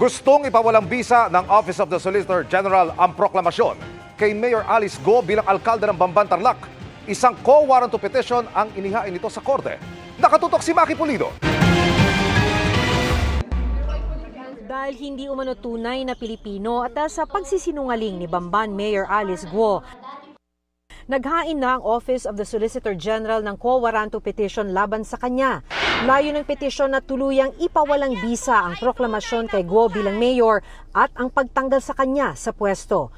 Gustong ipawalang bisa ng Office of the Solicitor General ang proklamasyon kay Mayor Alice Guo bilang alkalde ng Bamban, Tarlac. Isang co-warrant to petition ang inihain nito sa korte. Nakatutok si Maki Pulido. Dahil hindi umano tunay na Pilipino at sa pagsisinungaling ni Bamban Mayor Alice Guo, naghain na ang Office of the Solicitor General ng co-warrant to petition laban sa kanya. Layo ng petisyon na tuluyang ipawalang bisa ang proklamasyon kay Guo bilang mayor at ang pagtanggal sa kanya sa pwesto.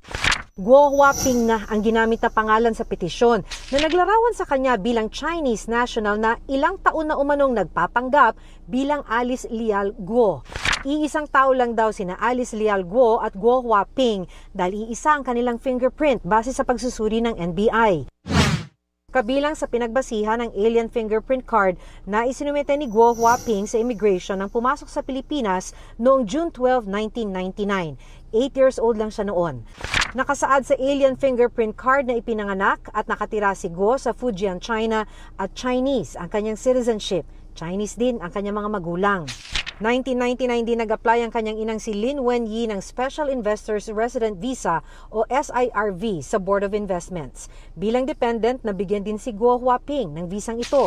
Guo Huaping na ang ginamit na pangalan sa petisyon na naglarawan sa kanya bilang Chinese national na ilang taon na umanong nagpapanggap bilang Alice Leal Guo. Iisang tao lang daw sina Alice Leal Guo at Guo Huaping dahil iisa ang kanilang fingerprint base sa pagsusuri ng NBI. Kabilang sa pinagbasihan ng alien fingerprint card na isinumite ni Guo Huaping sa immigration nang pumasok sa Pilipinas noong June 12, 1999. 8 years old lang siya noon. Nakasaad sa alien fingerprint card na ipinanganak at nakatira si Guo sa Fujian, China at Chinese ang kanyang citizenship. Chinese din ang kanyang mga magulang. 1999 din nag-apply ang kanyang inang si Lin Wenyi ng Special Investors Resident Visa o SIRV sa Board of Investments. Bilang dependent, nabigyan din si Guo Huaping ng visang ito.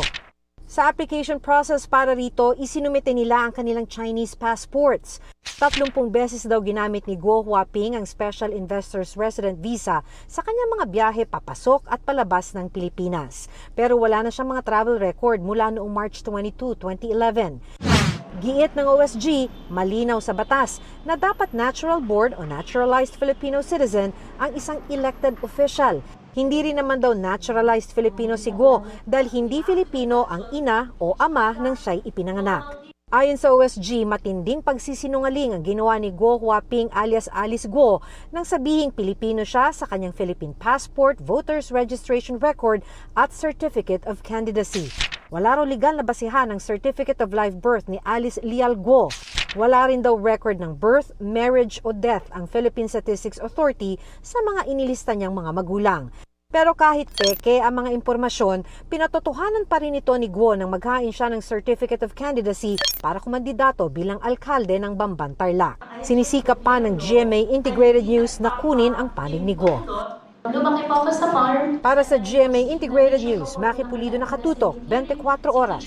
Sa application process para rito, isinumite nila ang kanilang Chinese passports. 30 beses daw ginamit ni Guo Huaping ang Special Investors Resident Visa sa kanyang mga biyahe papasok at palabas ng Pilipinas. Pero wala na siyang mga travel record mula noong March 22, 2011. Giit ng OSG, malinaw sa batas na dapat natural born o naturalized Filipino citizen ang isang elected official. Hindi rin naman daw naturalized Filipino si Guo dahil hindi Filipino ang ina o ama ng siya'y ipinanganak. Ayon sa OSG, matinding pagsisinungaling ang ginawa ni Guo Huaping alias Alice Guo nang sabihing Pilipino siya sa kanyang Philippine passport, voters registration record at certificate of candidacy. Wala raw legal na basihan ng certificate of live birth ni Alice Leal Guo. Wala rin daw record ng birth, marriage o death ang Philippine Statistics Authority sa mga inilista niyang mga magulang. Pero kahit peke ang mga impormasyon, pinatotohanan pa rin ito ni Guo nang maghain siya ng Certificate of Candidacy para kumandidato bilang alkalde ng Bamban, Tarlac. Sinisikap pa ng GMA Integrated News na kunin ang panig ni Guo. Lumaki po ako sa farm. Para sa GMA Integrated News, Maki Pulido, nakatutok, 24 oras.